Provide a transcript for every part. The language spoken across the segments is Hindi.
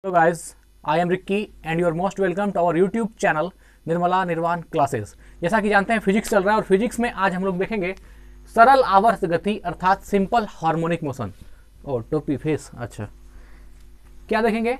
Hello guys, I am Ricky and you are most welcome to our YouTube channel Nirmala निर्वाण क्लासेस। जैसा कि जानते हैं फिजिक्स चल रहा है और फिजिक्स में आज हम लोग देखेंगे सरल आवर्त गति अर्थात सिंपल हार्मोनिक मोशन। और टोपी फेस, अच्छा क्या देखेंगे?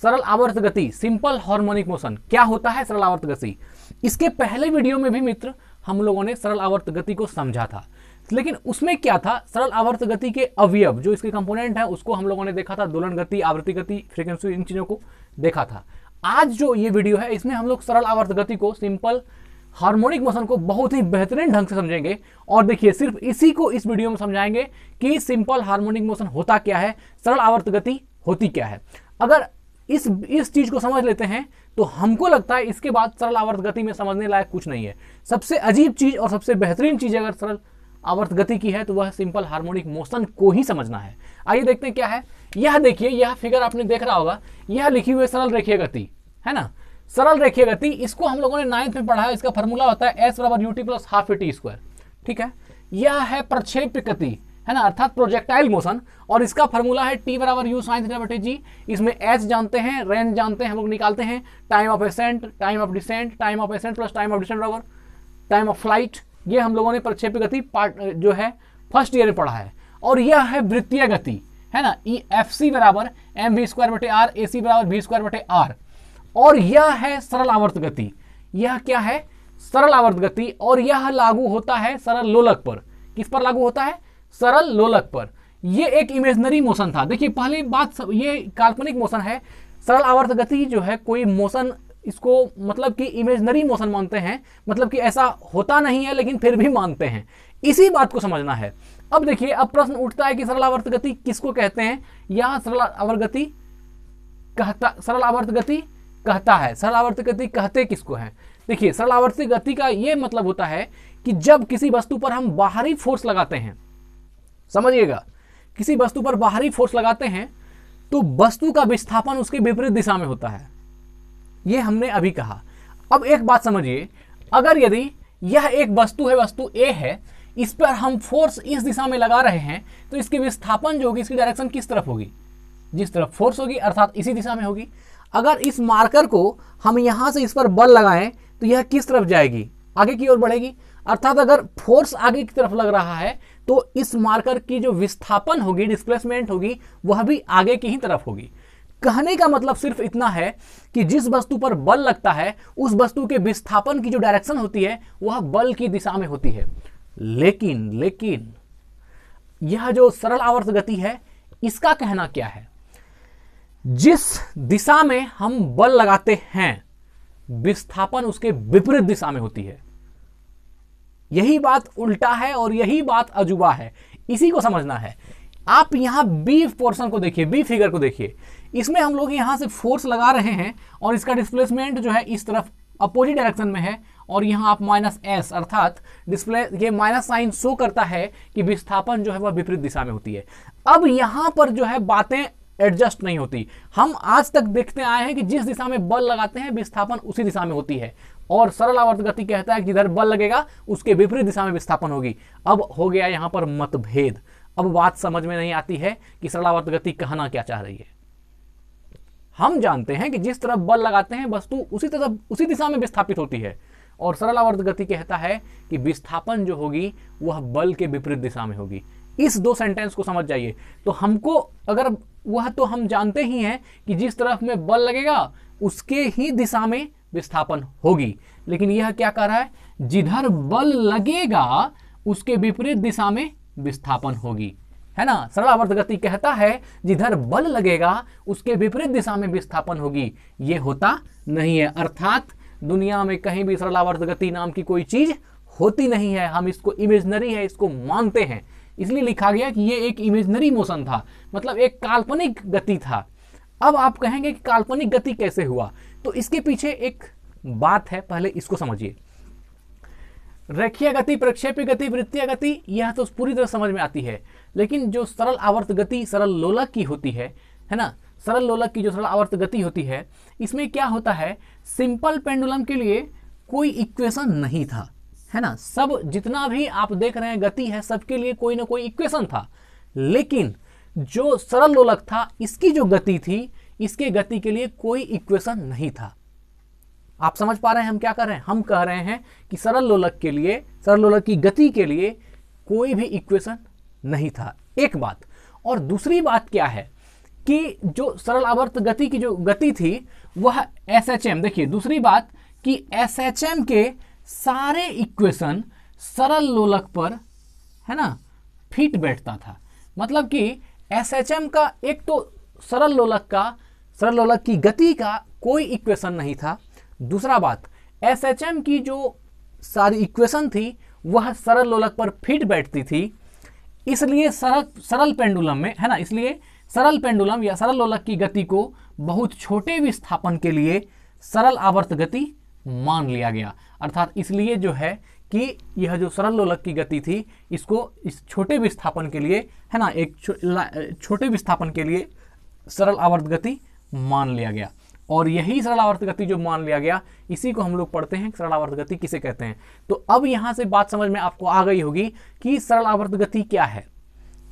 सरल आवर्त गति, सिंपल हार्मोनिक मोशन। क्या होता है सरल आवर्त गति? इसके पहले वीडियो में भी मित्र हम लोगों ने सरल आवर्त गति को समझा था, लेकिन उसमें क्या था, सरल आवर्त गति के अवयव जो इसके कंपोनेंट है उसको हम लोगों ने देखा था, दोलन गति, आवृत्ति गति, फ्रीक्वेंसी, इन चीजों को देखा था। आज जो ये वीडियो है इसमें हम लोग सरल आवर्त गति को, सिंपल हार्मोनिक मोशन को बहुत ही बेहतरीन ढंग से समझेंगे। और देखिए सिर्फ इसी को इस वीडियो में समझाएंगे कि सिंपल हार्मोनिक मोशन होता क्या है, सरल आवर्त गति होती क्या है। अगर इस चीज को समझ लेते हैं तो हमको लगता है इसके बाद सरल आवर्त गति में समझने लायक कुछ नहीं है। सबसे अजीब चीज और सबसे बेहतरीन चीज अगर सरल आवर्त गति की है तो वह सिंपल हार्मोनिक मोशन को ही समझना है। आइए देखते हैं क्या है। यह देखिए, यह फिगर आपने देख रहा होगा, यह लिखी हुई सरल रेखीय गति है ना। सरल रेखीय गति, इसको हम लोगों ने 9th में पढ़ा है। इसका फॉर्मूला होता है S बराबर ut plus half T square, ठीक है। यह है प्रक्षेप्य गति है ना, अर्थात प्रोजेक्टाइल मोशन, और इसका फॉर्मूला है t बराबर u साइन थीटा बटे g। इसमें h जानते हैं, रेंज जानते हैं, हम लोग निकालते हैं time of ascent, time of descent, time of ascent plus time of descent बराबर टाइम ऑफ फ्लाइट। ये हम लोगों ने प्रक्षेप्य गति पार्ट जो है फर्स्ट ईयर में पढ़ा है। और यह है वृत्तीय गति है ना, FC बराबर mv स्क्वायर बटे r, AC बराबर v स्क्वायर बटे r। और यह है सरल आवर्त गति। यह क्या है? सरल आवर्त गति। और यह लागू होता है सरल लोलक पर। किस पर लागू होता है? सरल लोलक पर। यह एक इमेजनरी मोशन था। देखिए पहली बात, ये काल्पनिक मोशन है। सरल आवर्त गति जो है कोई मोशन, इसको मतलब कि इमेजनरी मोशन मानते हैं, मतलब कि ऐसा होता नहीं है लेकिन फिर भी मानते हैं। इसी बात को समझना है। अब देखिए, अब प्रश्न उठता है कि सरल आवर्त गति किसको कहते हैं? यह सरल आवर्त गति कहता, सरल आवर्त गति कहता है। सरल आवर्त गति कहते किसको है? देखिए सरल आवर्त गति का यह मतलब होता है कि जब किसी वस्तु पर हम बाहरी फोर्स लगाते हैं, समझिएगा, किसी वस्तु पर बाहरी फोर्स लगाते हैं तो वस्तु का विस्थापन उसके विपरीत दिशा में होता है। यह हमने अभी कहा। अब एक बात समझिए, अगर यदि यह एक वस्तु है, वस्तु A है, इस पर हम फोर्स इस दिशा में लगा रहे हैं तो इसकी विस्थापन जो होगी, इसकी डायरेक्शन किस तरफ होगी? जिस तरफ फोर्स होगी, अर्थात इसी दिशा में होगी। अगर इस मार्कर को हम यहां से इस पर बल लगाएं तो यह किस तरफ जाएगी? आगे की ओर बढ़ेगी। अर्थात अगर फोर्स आगे की तरफ लग रहा है तो इस मार्कर की जो विस्थापन होगी, डिस्प्लेसमेंट होगी, वह भी आगे की ही तरफ होगी। कहने का मतलब सिर्फ इतना है कि जिस वस्तु पर बल लगता है उस वस्तु के विस्थापन की जो डायरेक्शन होती है वह बल की दिशा में होती है। लेकिन यह जो सरल आवर्त गति है, इसका कहना क्या है? जिस दिशा में हम बल लगाते हैं विस्थापन उसके विपरीत दिशा में होती है। यही बात उल्टा है और यही बात अजूबा है। इसी को समझना है। आप यहां बी पोर्शन को देखिए, बी फिगर को देखिए। इसमें हम लोग यहां से फोर्स लगा रहे हैं और इसका डिस्प्लेसमेंट जो है इस तरफ अपोजिट डायरेक्शन में है, और यहां आप -s अर्थात डिस्प्ले, ये माइनस साइन शो करता है कि विस्थापन जो है वह विपरीत दिशा में होती है। अब यहां पर जो है बातें एडजस्ट नहीं होती। हम आज तक देखते आए हैं कि जिस दिशा में बल लगाते हैं विस्थापन उसी दिशा में होती है, और सरल आवर्त गति कहता है कि जिधर बल लगेगा उसके विपरीत दिशा में विस्थापन होगी। अब हो गया यहां पर मतभेद। अब बात समझ में नहीं आती है कि सरल आवर्त गति कहना क्या चाह रही है। हम जानते हैं कि जिस तरफ बल लगाते हैं वस्तु उसी दिशा में विस्थापित होती है, और सरल आवर्त गति कहता है कि विस्थापन जो होगी वह बल के विपरीत दिशा में होगी। इस दो सेंटेंस को समझ जाइए तो हमको, अगर वह तो हम जानते ही हैं कि जिस तरफ में बल लगेगा उसके ही दिशा में विस्थापन होगी, लेकिन यह क्या कह रहा है? जिधर बल लगेगा उसके विपरीत दिशा में विस्थापन होगी, है ना। सरल आवर्त गति कहता है जिधर बल लगेगा उसके विपरीत दिशा में विस्थापन होगी। यह होता नहीं है। अर्थात दुनिया में कहीं भी सरल आवर्त गति नाम की कोई चीज होती नहीं है। हम इसको इमेजनरी है, इसको मानते हैं, इसलिए लिखा गया कि यह एक इमेजनरी मोशन था, मतलब एक काल्पनिक गति था। अब आप कहेंगे कि काल्पनिक गति कैसे हुआ? तो इसके पीछे एक बात है, पहले इसको समझिए। रेखीय गति, प्रक्षेप्य गति, वृत्तीय गति, यह तो पूरी तरह समझ में आती है, लेकिन जो सरल आवर्त गति सरल लोलक की होती है ना, सरल लोलक की जो सरल आवर्त गति होती है, इसमें क्या होता है? सिंपल पेंडुलम के लिए कोई इक्वेशन नहीं था, है ना। सब जितना भी आप देख रहे हैं गति है, सबके लिए कोई ना कोई इक्वेशन था, लेकिन जो सरल लोलक था इसकी जो गति थी इसके गति के लिए कोई इक्वेशन नहीं था। आप समझ पा रहे हैं हम क्या कर रहे हैं? हम कह रहे हैं कि सरल लोलक के लिए, सरल लोलक की गति के लिए कोई भी इक्वेशन नहीं था, एक बात। और दूसरी बात क्या है कि जो सरल आवर्त गति की जो गति थी वह SHM, देखिए दूसरी बात कि SHM के सारे इक्वेशन सरल लोलक पर, है ना, फिट बैठता था। मतलब कि SHM का एक तो सरल लोलक की गति का कोई इक्वेशन नहीं था। दूसरा बात, SHM की जो सारी इक्वेशन थी वह सरल लोलक पर फिट बैठती थी। इसलिए सरल पेंडुलम में, है ना, इसलिए सरल पेंडुलम या सरल लोलक की गति को बहुत छोटे विस्थापन के लिए सरल आवर्त गति मान लिया गया। अर्थात इसलिए जो है कि यह जो सरल लोलक की गति थी इसको इस छोटे विस्थापन के लिए, है ना, एक छोटे विस्थापन के लिए सरल आवर्त गति मान लिया गया। और यही सरल आवर्त गति जो मान लिया गया, इसी को हम लोग पढ़ते हैं सरल आवर्त गति किसे कहते हैं। तो अब यहाँ से बात समझ में आपको आ गई होगी कि सरल आवर्त गति क्या है।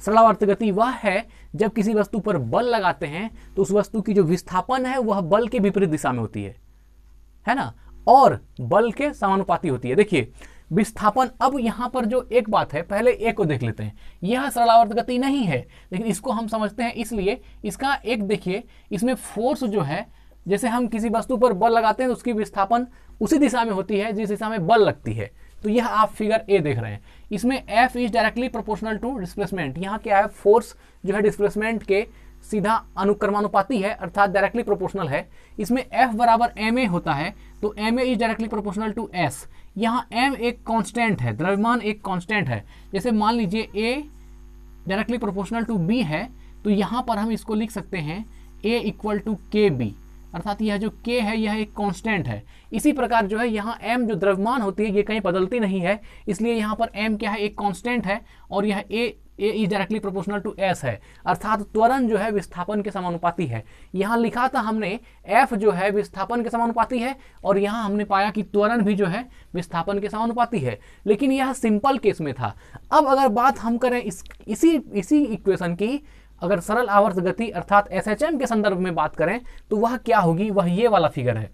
सरल आवर्त गति वह है जब किसी वस्तु पर बल लगाते हैं तो उस वस्तु की जो विस्थापन है वह बल के विपरीत दिशा में होती है ना, और बल के समानुपाती होती है। देखिए विस्थापन, अब यहाँ पर जो एक बात है, पहले एक को देख लेते हैं। यह सरल आवर्त गति नहीं है, लेकिन इसको हम समझते हैं इसलिए इसका एक देखिए, इसमें फोर्स जो है, जैसे हम किसी वस्तु पर बल लगाते हैं तो उसकी विस्थापन उसी दिशा में होती है जिस दिशा में बल लगती है। तो यह आप फिगर ए देख रहे हैं, इसमें F is directly proportional to displacement. यहाँ क्या है, फोर्स जो है डिस्प्लेसमेंट के सीधा अनुक्रमानुपाती है, अर्थात डायरेक्टली प्रोपोर्शनल है। इसमें F बराबर ma होता है, तो ma is directly proportional to s। यहाँ m एक कांस्टेंट है, द्रव्यमान एक कांस्टेंट है। जैसे मान लीजिए a directly proportional to b है, तो यहाँ पर हम इसको लिख सकते हैं a इक्वल टू kb, अर्थात यह जो k है यह एक कांस्टेंट है। इसी प्रकार जो है यहाँ m जो द्रव्यमान होती है ये कहीं बदलती नहीं है, इसलिए यहाँ पर m क्या है, एक कांस्टेंट है, और यह a is directly proportional to s है, अर्थात त्वरण जो है विस्थापन के समानुपाती है। यहाँ लिखा था हमने f जो है विस्थापन के समानुपाती है, और यहाँ हमने पाया कि त्वरण भी जो है विस्थापन के समानुपाती है, लेकिन यह सिंपल केस में था। अब अगर बात हम करें इसी इक्वेशन की, अगर सरल आवर्त गति अर्थात SHM के संदर्भ में बात करें तो वह क्या होगी, वह ये वाला फिगर है।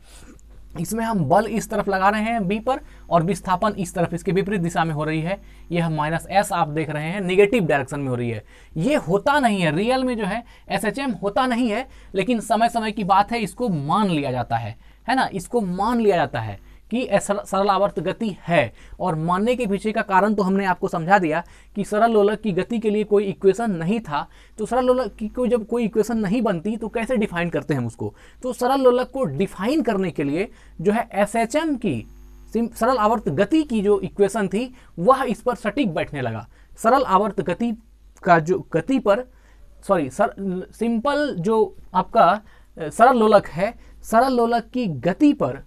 इसमें हम बल इस तरफ लगा रहे हैं B पर, और विस्थापन इस तरफ इसके विपरीत दिशा में हो रही है। यह -s आप देख रहे हैं, निगेटिव डायरेक्शन में हो रही है। ये होता नहीं है रियल में, जो है SHM होता नहीं है, लेकिन समय समय की बात है, इसको मान लिया जाता है ना, इसको मान लिया जाता है कि सरल आवर्त गति है। और मानने के पीछे का कारण तो हमने आपको समझा दिया कि सरल लोलक की गति के लिए कोई इक्वेशन नहीं था। तो सरल लोलक की जब कोई इक्वेशन नहीं बनती तो कैसे डिफाइन करते हैं हम उसको। तो सरल लोलक को डिफाइन करने के लिए जो है SHM की सरल आवर्त गति की जो इक्वेशन थी वह इस पर सटीक बैठने लगा। सरल आवर्त गति का जो गति पर सिंपल जो आपका सरल लोलक है, सरल लोलक की गति पर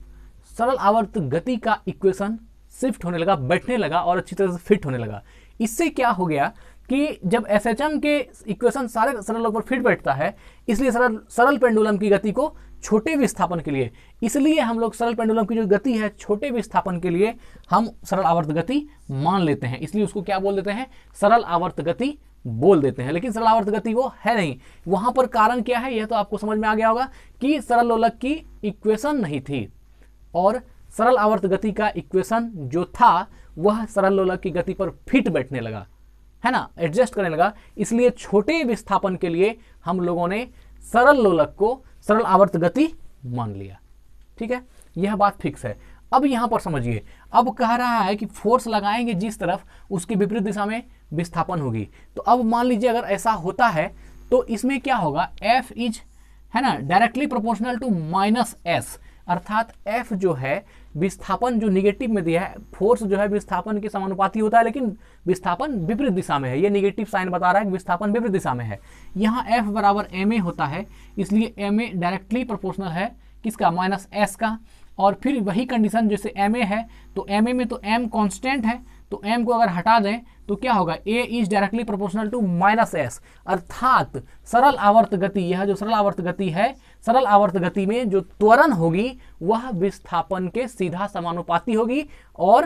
सरल आवर्त गति का इक्वेशन शिफ्ट होने लगा, बैठने लगा और अच्छी तरह से फिट होने लगा। इससे क्या हो गया कि जब SHM के इक्वेशन सारे सरल लोलक पर फिट बैठता है, इसलिए सरल पेंडुलम की गति को छोटे विस्थापन के लिए, इसलिए हम लोग सरल पेंडुलम की जो गति है छोटे विस्थापन के लिए हम सरल आवर्त गति मान लेते हैं, इसलिए उसको क्या बोल देते हैं, सरल आवर्त गति बोल देते हैं। लेकिन सरल आवर्त गति वो है नहीं। वहां पर कारण क्या है, यह तो आपको समझ में आ गया होगा कि सरल लोलक की इक्वेशन नहीं थी, और सरल आवर्त गति का इक्वेशन जो था वह सरल लोलक की गति पर फिट बैठने लगा, है ना, एडजस्ट करने लगा। इसलिए छोटे विस्थापन के लिए हम लोगों ने सरल लोलक को सरल आवर्त गति मान लिया। ठीक है, यह बात फिक्स है। अब यहां पर समझिए, अब कह रहा है कि फोर्स लगाएंगे जिस तरफ उसके विपरीत दिशा में विस्थापन होगी। तो अब मान लीजिए अगर ऐसा होता है तो इसमें क्या होगा, F इज, है ना, डायरेक्टली प्रोपोर्शनल टू -s, अर्थात F जो है विस्थापन जो निगेटिव में दिया है, फोर्स जो है विस्थापन के समानुपाती होता है, लेकिन विस्थापन विपरीत दिशा में है। ये निगेटिव साइन बता रहा है कि विस्थापन विपरीत दिशा में है। यहाँ F बराबर ma होता है, इसलिए ma डायरेक्टली प्रोपोर्शनल है किसका, -s का। और फिर वही कंडीशन जैसे ma है, तो ma में तो m कांस्टेंट है, तो m को अगर हटा दें तो क्या होगा, a is directly proportional to -s, अर्थात सरल आवर्त गति, यह जो सरल आवर्त गति है, सरल आवर्त गति में जो त्वरण होगी वह विस्थापन के सीधा समानुपाती होगी, और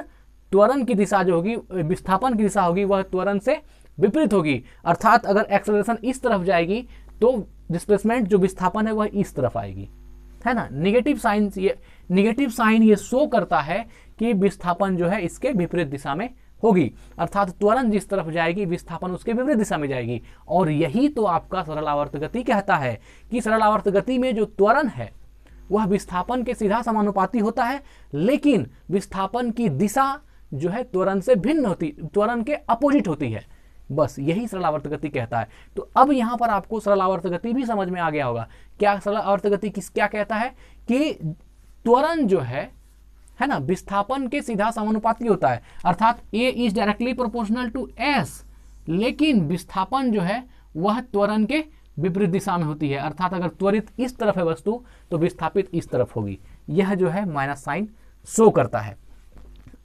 त्वरण की दिशा जो होगी, विस्थापन की दिशा होगी, वह त्वरण से विपरीत होगी। अर्थात अगर एक्सेलरेशन इस तरफ जाएगी तो डिस्प्लेसमेंट जो विस्थापन है वह इस तरफ आएगी, है ना। नेगेटिव साइन ये शो करता है कि विस्थापन जो है इसके विपरीत दिशा में होगी, अर्थात त्वरण जिस तरफ जाएगी विस्थापन उसके विपरीत दिशा में जाएगी। और यही तो आपका सरल आवर्त गति कहता है कि सरल आवर्त गति में जो त्वरण है वह विस्थापन के सीधा समानुपाती होता है, लेकिन विस्थापन की दिशा जो है त्वरण से भिन्न होती, त्वरण के अपोजिट होती है। बस यही सरल आवर्त गति कहता है। तो अब यहां पर आपको सरल आवर्त गति भी समझ में आ गया होगा। क्या सरल आवर्त गति क्या कहता है कि त्वरण जो है ना, विस्थापन के सीधा समानुपाती होता है, अर्थात A is directly proportional to S, लेकिन विस्थापन जो है वह त्वरण के विपरीत दिशा में होती है, अर्थात अगर त्वरित इस तरफ है वस्तु तो विस्थापित इस तरफ होगी। यह जो है माइनस साइन शो करता है।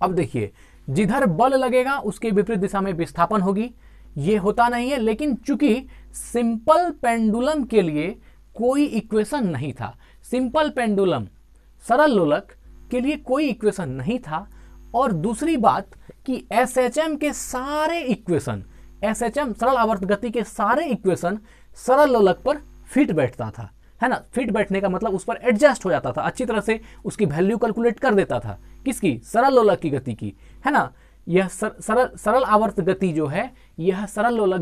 अब देखिए, जिधर बल लगेगा उसके विपरीत दिशा में विस्थापन होगी। ये होता नहीं है, लेकिन चूंकि सिंपल पेंडुलम के लिए कोई इक्वेशन नहीं था, सिंपल पेंडुलम सरल लोलक के लिए कोई इक्वेशन नहीं था, और दूसरी बात कि एसएचएम के सारे इक्वेशन, एसएचएम सरल आवर्त गति के सारे इक्वेशन सरल लोलक पर फिट बैठता था, है ना। फिट बैठने का मतलब उस पर एडजस्ट हो जाता था, अच्छी तरह से उसकी वैल्यू कैलकुलेट कर देता था। किसकी? सरल लोलक की गति की, है ना। यह सरल आवर्त गति जो है, यह सरल लोलक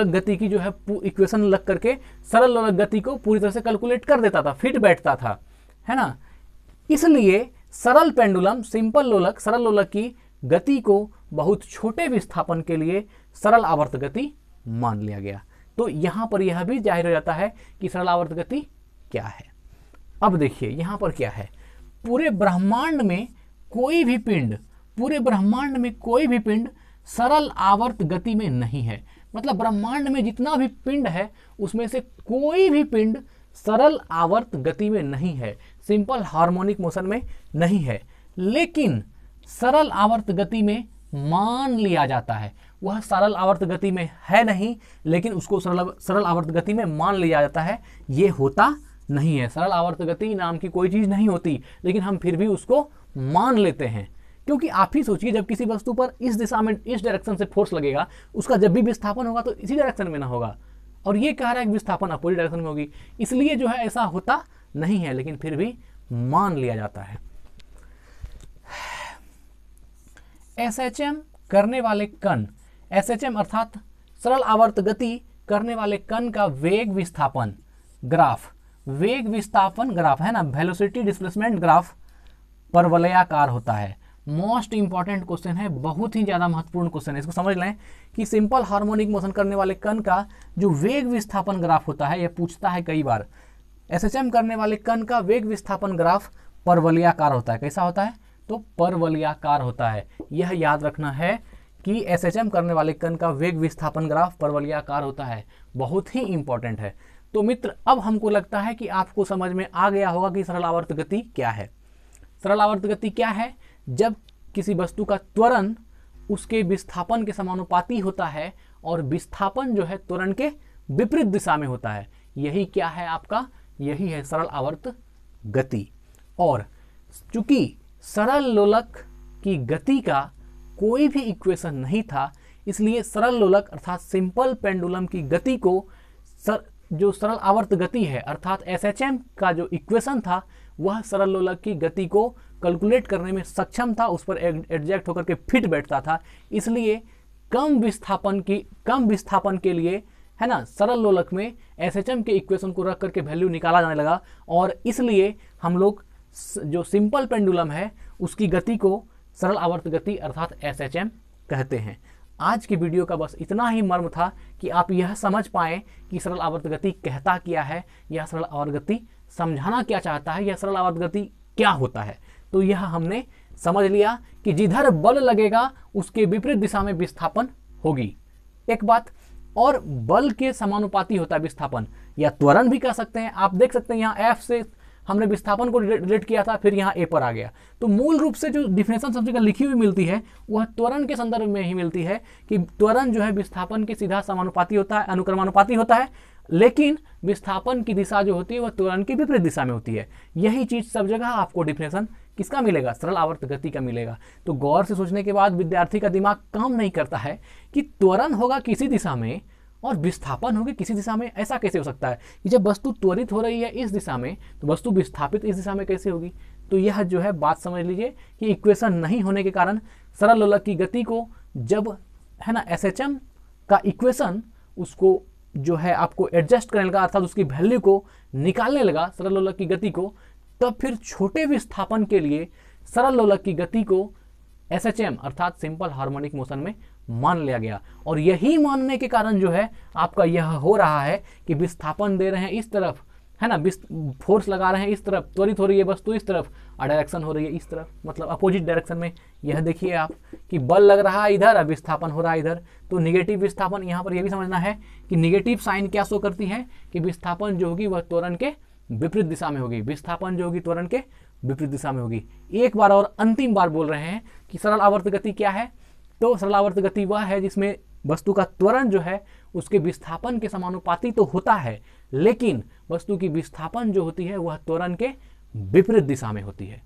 गति की जो है इक्वेशन लग करके सरल लोलक गति को पूरी तरह से कैलकुलेट कर देता था, फिट बैठता था, है ना। इसलिए सरल पेंडुलम, सिंपल लोलक, सरल लोलक की गति को बहुत छोटे विस्थापन के लिए सरल आवर्त गति मान लिया गया। तो यहां पर यह भी जाहिर हो जाता है कि सरल आवर्त गति क्या है। अब देखिए यहां पर क्या है, पूरे ब्रह्मांड में कोई भी पिंड सरल आवर्त गति में नहीं है। मतलब ब्रह्मांड में जितना भी पिंड है उसमें से कोई भी पिंड सरल आवर्त गति में नहीं है, सिंपल हार्मोनिक मोशन में नहीं है, लेकिन सरल आवर्त गति में मान लिया जाता है। वह सरल आवर्त गति में है नहीं, लेकिन उसको सरल आवर्त गति में मान लिया जाता है। ये होता नहीं है, सरल आवर्त गति नाम की कोई चीज नहीं होती, लेकिन हम फिर भी उसको मान लेते हैं। क्योंकि आप ही सोचिए, जब किसी वस्तु पर इस दिशा में, इस डायरेक्शन से फोर्स लगेगा, उसका जब भी विस्थापन होगा तो इसी डायरेक्शन में ना होगा, और ये कह रहा है कि विस्थापन अपोजिट डायरेक्शन में होगी, इसलिए जो है ऐसा होता नहीं है, लेकिन फिर भी मान लिया जाता है। एसएचएम करने वाले कण, एसएचएम अर्थात सरल आवर्त गति करने वाले कण का वेग विस्थापन ग्राफ, वेग विस्थापन ग्राफ, है ना, वेलोसिटी डिस्प्लेसमेंट ग्राफ परवलयाकार होता है। मोस्ट इंपॉर्टेंट क्वेश्चन है, बहुत ही ज्यादा महत्वपूर्ण क्वेश्चन है। इसको समझ लें कि सिंपल हार्मोनिक मोशन करने वाले कण का जो वेग विस्थापन ग्राफ होता है, यह पूछता है कई बार। एसएचएम करने वाले कण का वेग विस्थापन ग्राफ परवलयाकार होता है। कैसा होता है? तो परवलयाकार होता है। यह याद रखना है कि एसएचएम करने वाले कण का वेग विस्थापन ग्राफ परवलयाकार होता है, बहुत ही इंपॉर्टेंट है। तो मित्र, अब हमको लगता है कि आपको समझ में आ गया होगा कि सरल आवर्त गति क्या है। सरल आवर्त गति क्या है? जब किसी वस्तु का त्वरण उसके विस्थापन के समानुपाती होता है और विस्थापन जो है त्वरण के विपरीत दिशा में होता है, यही क्या है आपका? यही है सरल आवर्त गति। और चूंकि सरल लोलक की गति का कोई भी इक्वेशन नहीं था, इसलिए सरल लोलक अर्थात सिंपल पेंडुलम की गति को जो सरल आवर्त गति है अर्थात एसएचएम का जो इक्वेशन था वह सरल लोलक की गति को कैलकुलेट करने में सक्षम था, उस पर एडजस्ट होकर के फिट बैठता था। इसलिए कम विस्थापन के लिए, है ना, सरल लोलक में एसएचएम के इक्वेशन को रख करके वैल्यू निकाला जाने लगा, और इसलिए हम लोग जो सिंपल पेंडुलम है उसकी गति को सरल आवर्त गति अर्थात एसएचएम कहते हैं। आज की वीडियो का बस इतना ही मर्म था कि आप यह समझ पाएं कि सरल आवर्त गति कहता क्या है, यह सरल आवर्त गति समझाना क्या चाहता है, यह सरल आवर्त गति क्या होता है। तो यह हमने समझ लिया कि जिधर बल लगेगा उसके विपरीत दिशा में विस्थापन होगी। एक बात और, बल के समानुपाती होता है विस्थापन, या त्वरण भी कह सकते हैं। आप देख सकते हैं यहाँ एफ से हमने विस्थापन को रिलेट किया था, फिर यहाँ ए पर आ गया। तो मूल रूप से जो डिफिनेशन सबसे लिखी हुई मिलती है वह त्वरण के संदर्भ में ही मिलती है कि त्वरण जो है विस्थापन के सीधा समानुपाती होता है, अनुक्रमानुपाती होता है, लेकिन विस्थापन की दिशा जो होती है वह त्वरण की विपरीत दिशा में होती है। यही चीज सब जगह आपको डिफिनेशन किसका मिलेगा? सरल आवर्त गति का मिलेगा। तो गौर से सोचने के बाद विद्यार्थी का दिमाग काम नहीं करता है कि त्वरण होगा किसी दिशा में और विस्थापन होगी किसी दिशा में। ऐसा कैसे हो सकता है कि जब वस्तु त्वरित हो रही है इस दिशा में तो वस्तु विस्थापित इस दिशा में कैसे होगी। तो यह जो है बात समझ लीजिए कि इक्वेशन नहीं होने के कारण सरल लोलक की गति को जब है ना SHM का इक्वेशन उसको जो है आपको एडजस्ट करने लगा, अर्थात उसकी वैल्यू को निकालने लगा सरल लोलक की गति को, तब फिर छोटे विस्थापन के लिए सरल लोलक की गति को SHM अर्थात सिंपल हार्मोनिक मोशन में मान लिया गया। और यही मानने के कारण जो है आपका यह हो रहा है कि विस्थापन दे रहे हैं इस तरफ, है ना, फोर्स लगा रहे हैं इस तरफ, त्वरित हो रही है वस्तु इस तरफ, और डायरेक्शन हो रही है इस तरफ, मतलब अपोजिट डायरेक्शन में। यह देखिए आप कि बल लग रहा है इधर, विस्थापन हो रहा है इधर। तो निगेटिव विस्थापन, यहाँ पर यह भी समझना है कि निगेटिव साइन क्या शो करती है कि विस्थापन जो होगी वह त्वरण के विपरीत दिशा में होगी, विस्थापन जो होगी त्वरण के विपरीत दिशा में होगी। एक बार और अंतिम बार बोल रहे हैं कि सरल आवर्त गति क्या है। तो सरल आवर्त गति वह है जिसमें वस्तु का त्वरण जो है उसके विस्थापन के समानुपाती तो होता है, लेकिन वस्तु की विस्थापन जो होती है वह त्वरण के विपरीत दिशा में होती है।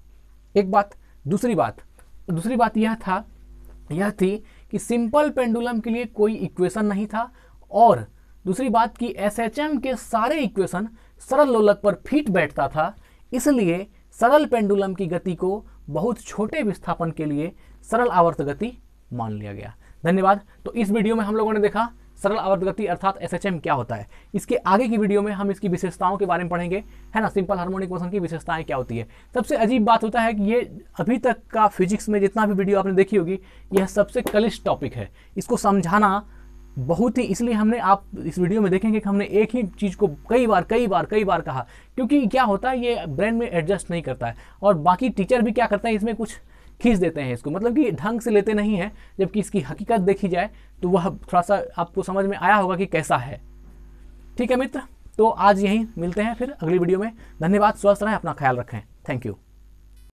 एक बात। दूसरी बात यह थी कि सिंपल पेंडुलम के लिए कोई इक्वेशन नहीं था, और दूसरी बात कि SHM के सारे इक्वेशन सरल लोलक पर फिट बैठता था, इसलिए सरल पेंडुलम की गति को बहुत छोटे विस्थापन के लिए सरल आवर्त गति मान लिया गया। धन्यवाद। तो इस वीडियो में हम लोगों ने देखा सरल आवर्त गति अर्थात SHM क्या होता है। इसके आगे की वीडियो में हम इसकी विशेषताओं के बारे में पढ़ेंगे, है ना, सिंपल हार्मोनिक मोशन की विशेषताएं क्या होती है। सबसे अजीब बात होता है कि ये अभी तक का फिजिक्स में जितना भी वीडियो आपने देखी होगी यह सबसे क्लिष्ट टॉपिक है। इसको समझाना बहुत ही, इसलिए हमने, आप इस वीडियो में देखेंगे कि हमने एक ही चीज़ को कई बार कहा, क्योंकि क्या होता है ये ब्रेन में एडजस्ट नहीं करता है, और बाकी टीचर भी क्या करता है इसमें कुछ खींच देते हैं इसको, मतलब कि ढंग से लेते नहीं है, जबकि इसकी हकीकत देखी जाए तो वह थोड़ा सा आपको समझ में आया होगा कि कैसा है। ठीक है मित्र, तो आज यहीं मिलते हैं फिर अगली वीडियो में। धन्यवाद, स्वस्थ रहें, अपना ख्याल रखें। Thank you.